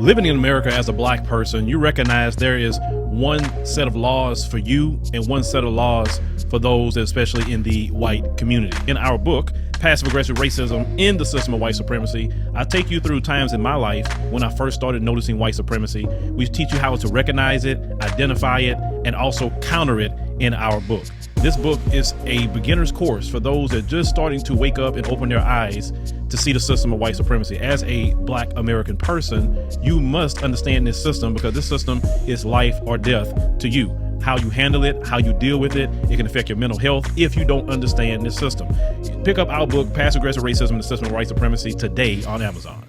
Living in America as a black person, you recognize there is one set of laws for you and one set of laws for those, especially in the white community. In our book, Passive Aggressive Racism in the System of White Supremacy, I take you through times in my life when I first started noticing white supremacy. We teach you how to recognize it, identify it, and also counter it in our book. This book is a beginner's course for those that are just starting to wake up and open their eyes to see the system of white supremacy. As a black American person, you must understand this system because this system is life or death to you. How you handle it, how you deal with it, it can affect your mental health if you don't understand this system. Pick up our book, Passive Aggressive Racism and the System of White Supremacy, today on Amazon.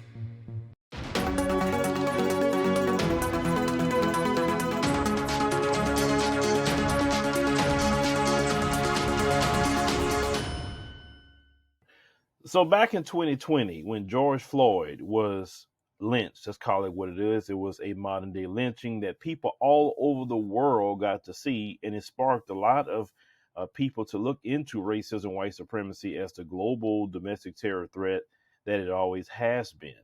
So back in 2020, when George Floyd was lynched, let's call it what it is, it was a modern day lynching that people all over the world got to see, and it sparked a lot of people to look into racism, white supremacy as the global domestic terror threat that it always has been.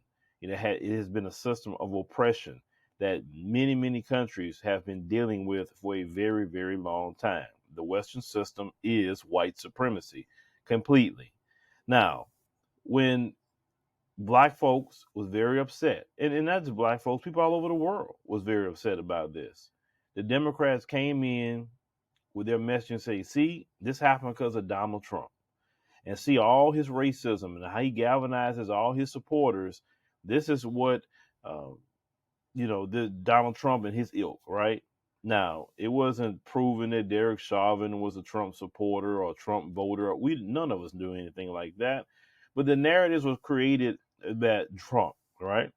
It has been a system of oppression that many countries have been dealing with for a very, very long time. The Western system is white supremacy completely. Now, when black folks was very upset, and not just black folks, people all over the world was very upset about this. The Democrats came in with their message and say, see, this happened because of Donald Trump. And see all his racism and how he galvanizes all his supporters. This is what, the Donald Trump and his ilk, right? Now, it wasn't proven that Derek Chauvin was a Trump supporter or a Trump voter. None of us knew anything like that. But the narratives was created that Trump, right?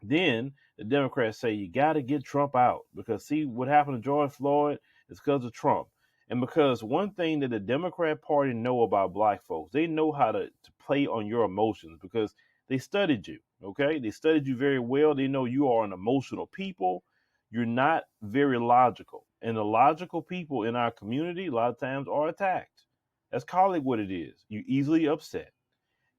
Then the Democrats say you got to get Trump out because see what happened to George Floyd is because of Trump. And because one thing that the Democrat Party know about black folks, they know how to play on your emotions because they studied you, okay? They studied you very well. They know you are an emotional people. You're not very logical. And the logical people in our community a lot of times are attacked. Let's call it what it is. You're easily upset.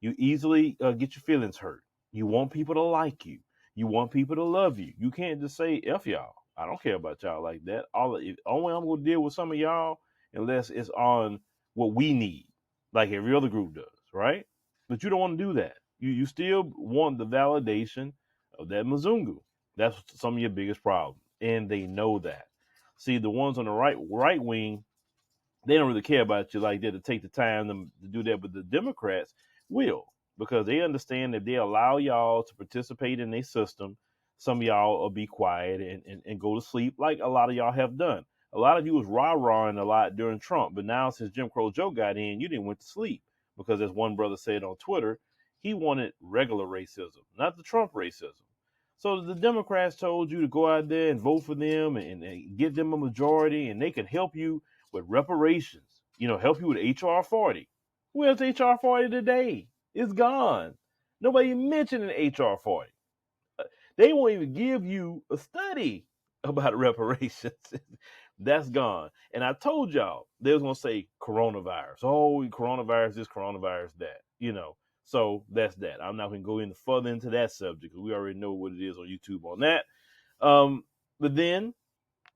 You easily get your feelings hurt. You want people to like you. You want people to love you. You can't just say, F y'all. I don't care about y'all like that. Only I'm going to deal with some of y'all unless it's on what we need, like every other group does, right? But you don't want to do that. You still want the validation of that Mzungu. That's some of your biggest problems. And they know that. See, the ones on the right wing, they don't really care about you like that to take the time to do that. But the Democrats will, because they understand that they allow y'all to participate in their system. Some of y'all will be quiet and go to sleep like a lot of y'all have done. A lot of you was rah-rahing a lot during Trump, but now since Jim Crow Joe got in, you didn't went to sleep because as one brother said on Twitter, he wanted regular racism, not the Trump racism. So the Democrats told you to go out there and vote for them and give them a majority, and they can help you with reparations, help you with HR 40. Where's HR 40 today? It's gone. Nobody mentioned an HR 40. They won't even give you a study about reparations. That's gone. And I told y'all they was going to say coronavirus. Oh, coronavirus this, coronavirus that, So that's that. I'm not going to go any further into that subject because we already know what it is on YouTube on that. But then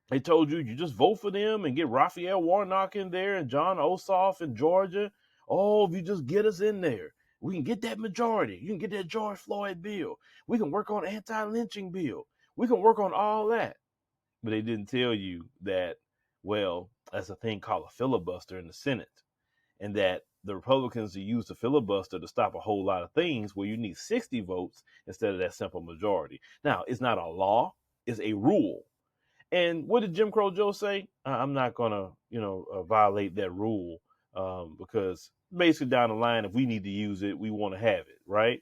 they told you just vote for them and get Raphael Warnock in there and John Ossoff in Georgia. Oh, if you just get us in there, we can get that majority. You can get that George Floyd bill. We can work on anti-lynching bill. We can work on all that. But they didn't tell you that, well, that's a thing called a filibuster in the Senate. And that the Republicans use the filibuster to stop a whole lot of things where you need 60 votes instead of that simple majority. Now, it's not a law. It's a rule. And what did Jim Crow Joe say? I'm not going to, violate that rule because basically down the line, if we need to use it, we want to have it, right?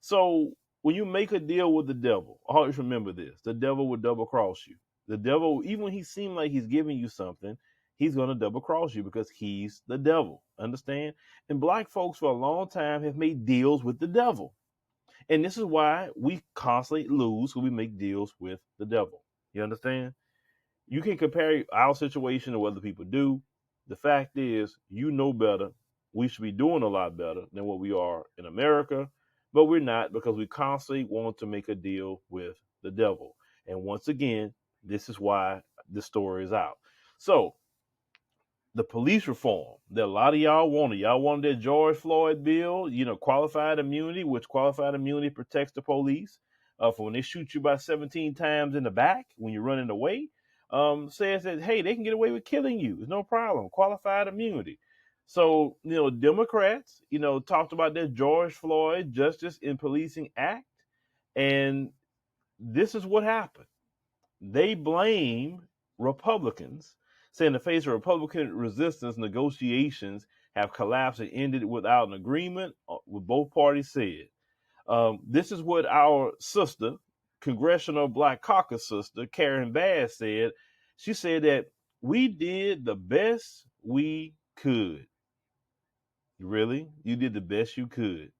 So when you make a deal with the devil, always remember this. The devil will double cross you. The devil, even when he seems like he's giving you something, he's going to double cross you because he's the devil. Understand? And black folks for a long time have made deals with the devil. And this is why we constantly lose when we make deals with the devil. You understand? You can compare our situation to what other people do. The fact is, you know better. We should be doing a lot better than what we are in America, but we're not because we constantly want to make a deal with devil. And once again, this is why this story is out. So the police reform that a lot of y'all wanted. Y'all wanted that George Floyd bill, qualified immunity, which qualified immunity protects the police for when they shoot you by 17 times in the back when you're running away. Says that, hey, they can get away with killing you. It's no problem. Qualified immunity. So, Democrats, talked about that George Floyd Justice in Policing Act. And this is what happened. They blame Republicans, saying in the face of Republican resistance, negotiations have collapsed and ended without an agreement, with both parties said. This is what our sister, Congressional Black Caucus sister, Karen Bass said. She said that we did the best we could. Really? You did the best you could.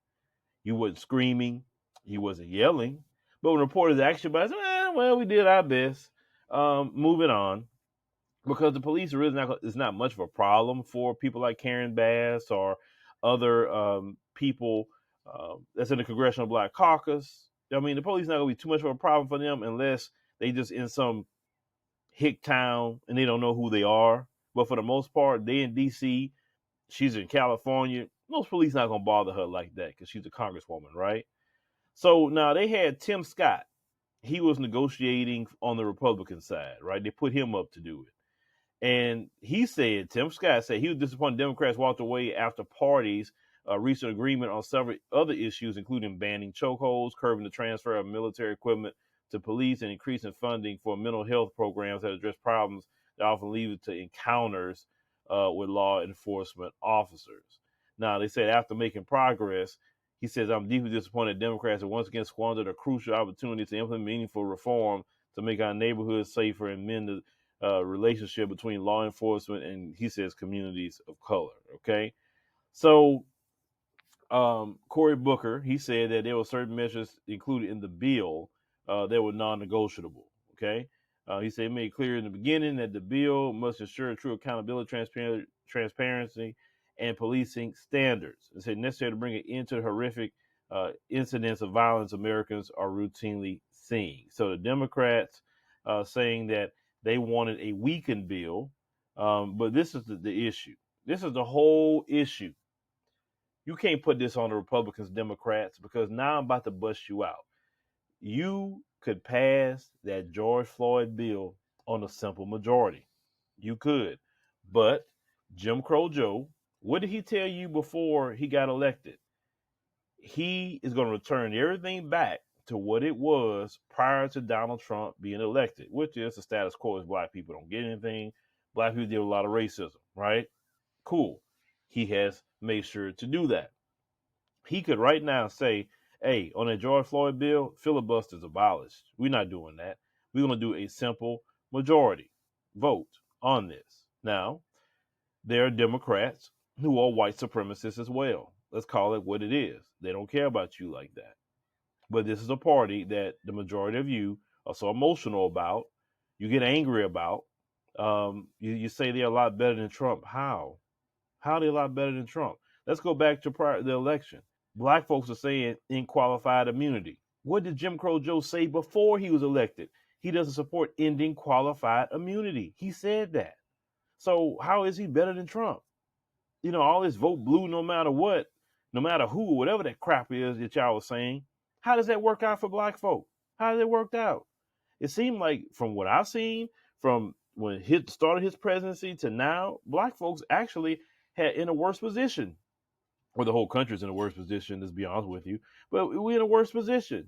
You wasn't screaming. You wasn't yelling. But when reporters asked you about it, well, we did our best. Moving on, because the police is not much of a problem for people like Karen Bass or other people that's in the Congressional Black Caucus. I mean, the police is not going to be too much of a problem for them unless they just in some hick town and they don't know who they are. But for the most part, they in D.C., she's in California. Most police not going to bother her like that because she's a congresswoman, right? So now they had Tim Scott. He was negotiating on the Republican side, right? They put him up to do it. And he said, Tim Scott said he was disappointed Democrats walked away after parties reached an agreement on several other issues, including banning chokeholds, curbing the transfer of military equipment to police, and increasing funding for mental health programs that address problems that often lead to encounters with law enforcement officers. Now, they said after making progress, he says, I'm deeply disappointed Democrats have once again squandered a crucial opportunity to implement meaningful reform to make our neighborhoods safer and mend the relationship between law enforcement and, he says, communities of color. Okay. So Cory Booker, he said that there were certain measures included in the bill that were non-negotiable. Okay. He said it made clear in the beginning that the bill must ensure true accountability, transparency, and policing standards. It said necessary to bring an end to the horrific incidents of violence Americans are routinely seeing. So the Democrats saying that they wanted a weakened bill, but this is the issue. This is the whole issue. You can't put this on the Republicans, Democrats, because now I'm about to bust you out. You could pass that George Floyd bill on a simple majority. You could. But Jim Crow Joe, what did he tell you before he got elected? He is going to return everything back to what it was prior to Donald Trump being elected, which is the status quo is black people don't get anything. Black people deal with a lot of racism, right? Cool. He has made sure to do that. He could right now say, hey, on that George Floyd bill, filibuster is abolished. We're not doing that. We're going to do a simple majority vote on this. Now, there are Democrats who are white supremacists as well. Let's call it what it is. They don't care about you like that. But this is a party that the majority of you are so emotional about, you get angry about. You say they're a lot better than Trump. How? How are they a lot better than Trump? Let's go back to the election. Black folks are saying unqualified immunity. What did Jim Crow Joe say before he was elected? He doesn't support ending qualified immunity. He said that. So how is he better than Trump? All this vote blue no matter what, no matter who, whatever that crap is that y'all was saying. How does that work out for black folk? How does it work out? It seemed like from what I've seen, from when he started his presidency to now, black folks actually had in a worse position. Or the whole country's in a worse position, let's be honest with you. But we're in a worse position.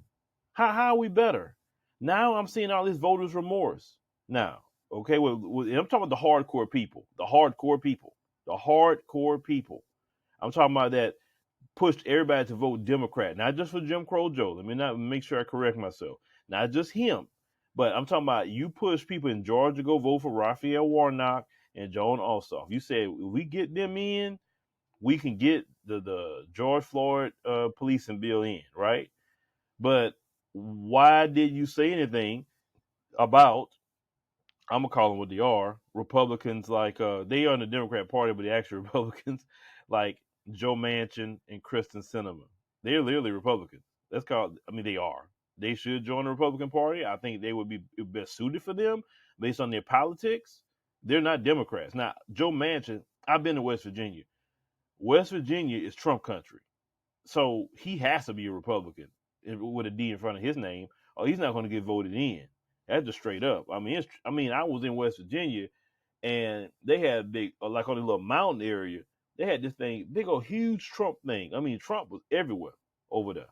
How are we better? Now I'm seeing all this voters' remorse. Now, okay, well, I'm talking about the hardcore people. The hardcore people. The hardcore people. I'm talking about that pushed everybody to vote Democrat. Not just for Jim Crow Joe. Let me not make sure I correct myself. Not just him. But I'm talking about you push people in Georgia to go vote for Raphael Warnock and Joan Ossoff. You said, if we get them in, we can get the George Floyd policing bill in, right? But why did you say anything about, I'm going to call them what they are, Republicans like, they are in the Democrat Party, but the actual Republicans like Joe Manchin and Kristen Sinema. They're literally Republicans. They are. they should join the Republican Party. I think they would be best suited for them based on their politics. They're not Democrats. Now, Joe Manchin, I've been to West Virginia. West Virginia is Trump country. So he has to be a Republican with a D in front of his name, or he's not going to get voted in. That's just straight up. I mean, I was in West Virginia, and they had big, like on the little mountain area, they had this thing, big old huge Trump thing. I mean, Trump was everywhere over there,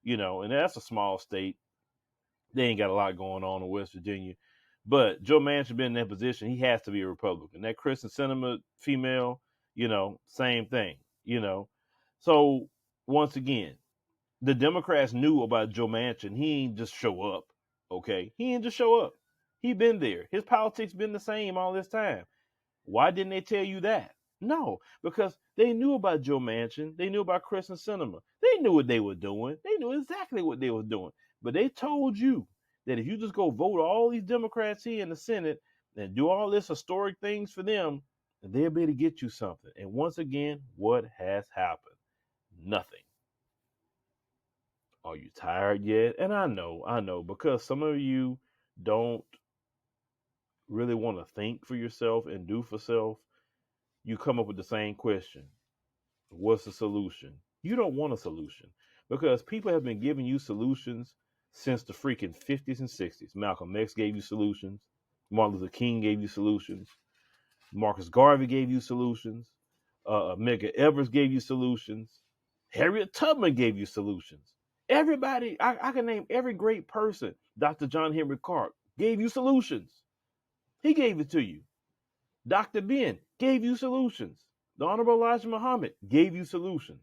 and that's a small state. They ain't got a lot going on in West Virginia. But Joe Manchin been in that position, he has to be a Republican. That Kristen Sinema female, same thing, So once again, the Democrats knew about Joe Manchin. He ain't just show up. Okay. He ain't just show up. He been there. His politics been the same all this time. Why didn't they tell you that? No, because they knew about Joe Manchin. They knew about Chris and Sinema. They knew what they were doing. They knew exactly what they were doing. But they told you that if you just go vote all these Democrats here in the Senate and do all this historic things for them, they'll be able to get you something. And once again, what has happened? Nothing. Are you tired yet? And I know, because some of you don't really want to think for yourself and do for self, you come up with the same question. What's the solution? You don't want a solution because people have been giving you solutions since the freaking 50s and 60s. Malcolm X gave you solutions. Martin Luther King gave you solutions. Marcus Garvey gave you solutions. Medgar Evers gave you solutions. Harriet Tubman gave you solutions. Everybody, I can name every great person. Dr. John Henry Clark gave you solutions. He gave it to you. Dr. Ben gave you solutions. The Honorable Elijah Muhammad gave you solutions.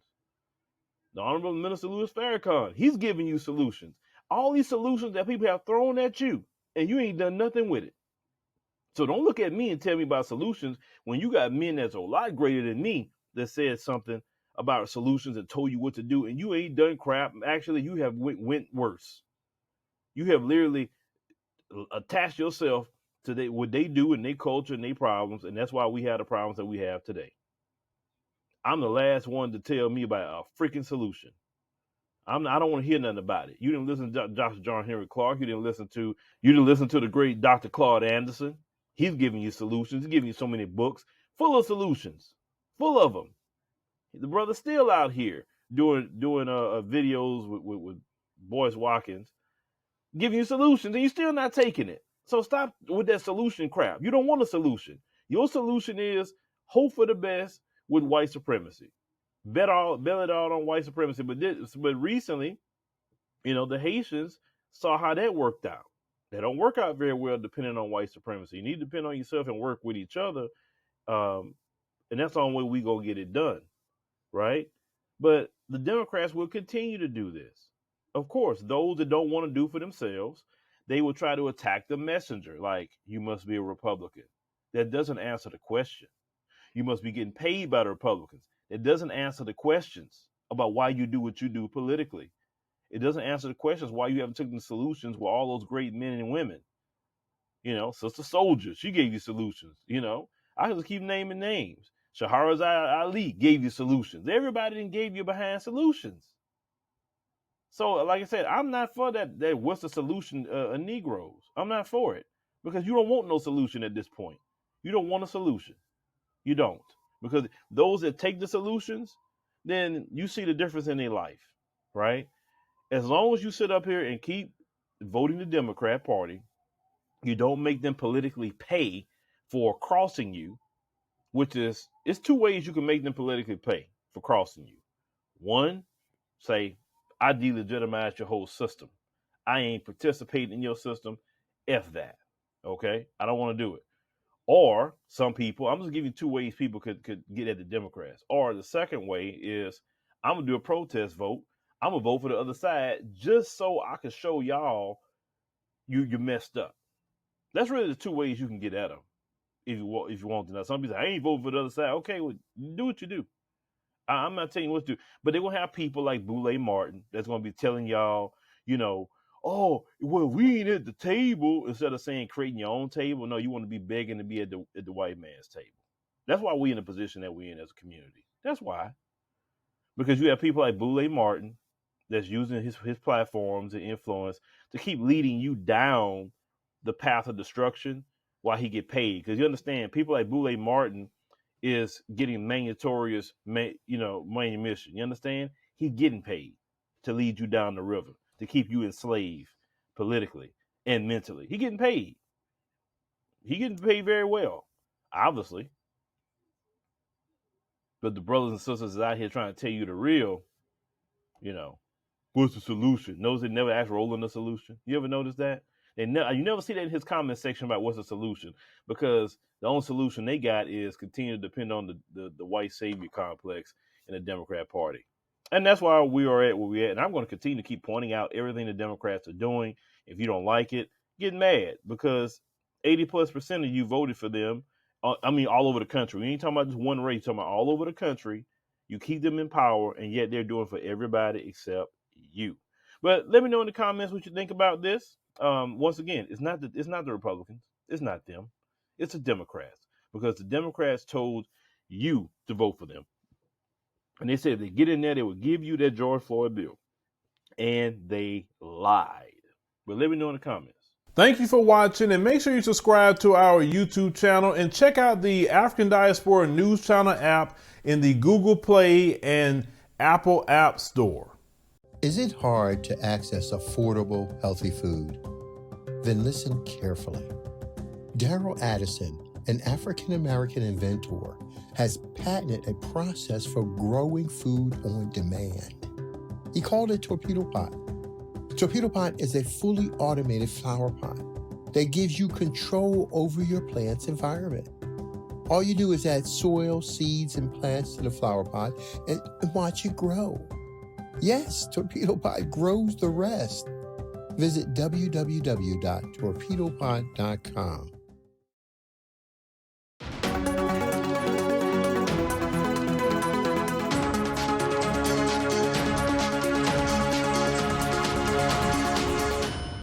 The Honorable Minister Louis Farrakhan, he's giving you solutions. All these solutions that people have thrown at you, and you ain't done nothing with it. So don't look at me and tell me about solutions when you got men that's a lot greater than me that said something about solutions and told you what to do, and you ain't done crap. Actually, you have went worse. You have literally attached yourself to what they do and their culture and their problems, and that's why we have the problems that we have today. I'm the last one to tell me about a freaking solution. I don't want to hear nothing about it. You didn't listen to Dr. John Henry Clark. You didn't listen to the great Dr. Claude Anderson. He's giving you solutions. He's giving you so many books full of solutions, full of them. The brother's still out here doing videos with Boyce Watkins, giving you solutions, and you're still not taking it. So stop with that solution crap. You don't want a solution. Your solution is hope for the best with white supremacy. Bet it all on white supremacy. But recently, the Haitians saw how that worked out. They don't work out very well depending on white supremacy. You need to depend on yourself and work with each other. And that's the only way we go get it done, right? But the Democrats will continue to do this. Of course, those that don't want to do for themselves, they will try to attack the messenger, like you must be a Republican. That doesn't answer the question. You must be getting paid by the Republicans. It doesn't answer the questions about why you do what you do politically. It doesn't answer the questions why you haven't taken the solutions with all those great men and women. Sister Soldier, she gave you solutions. I just keep naming names. Shahrazad Ali gave you solutions. Everybody didn't gave you behind solutions. So, like I said, I'm not for that what's the solution Negroes. I'm not for it because you don't want no solution at this point. You don't want a solution. You don't. Because those that take the solutions, then you see the difference in their life, right? As long as you sit up here and keep voting the Democrat Party, you don't make them politically pay for crossing you, it's two ways you can make them politically pay for crossing you. One, say, I delegitimize your whole system. I ain't participating in your system. F that. Okay? I don't want to do it. Or some people, I'm just giving you two ways people could get at the Democrats. Or the second way is I'm going to do a protest vote. I'm going to vote for the other side just so I can show y'all you messed up. That's really the two ways you can get at them if you want to know. Some people say, I ain't voting for the other side. Okay, well, do what you do. I'm not telling you what to do. But they're going to have people like Boulay Martin that's going to be telling y'all, oh, well, we ain't at the table. Instead of saying creating your own table, no, you want to be begging to be at the white man's table. That's why we're in the position that we're in as a community. That's why. Because you have people like Boulay Martin that's using his platforms and influence to keep leading you down the path of destruction while he get paid. Because you understand, people like Boule Martin is getting manutorious, manumission. You understand? He's getting paid to lead you down the river, to keep you enslaved politically and mentally. He getting paid. He getting paid very well, obviously. But the brothers and sisters is out here trying to tell you the real, you know, what's the solution? Notice they never ask Roland the solution. You ever notice that? You never see that in his comment section about what's the solution, because the only solution they got is continue to depend on the white savior complex in the Democrat Party. And that's why we are at where we're at. And I'm going to continue to keep pointing out everything the Democrats are doing. If you don't like it, get mad, because 80+% of you voted for them. All over the country. We ain't talking about just one race, talking about all over the country. You keep them in power, and yet they're doing for everybody except you. But let me know in the comments what you think about this. Once again, it's not the Republicans. It's not them. It's the Democrats, because the Democrats told you to vote for them, and they said if they get in there, they would give you that George Floyd bill, and they lied. But let me know in the comments. Thank you for watching, and make sure you subscribe to our YouTube channel and check out the African Diaspora News Channel app in the Google Play and Apple App Store. Is it hard to access affordable, healthy food? Then listen carefully. Daryl Addison, an African-American inventor, has patented a process for growing food on demand. He called it Torpedo Pot. Torpedo Pot is a fully automated flower pot that gives you control over your plant's environment. All you do is add soil, seeds, and plants to the flower pot and watch it grow. Yes, Torpedo Pot grows the rest. Visit www.torpedopot.com.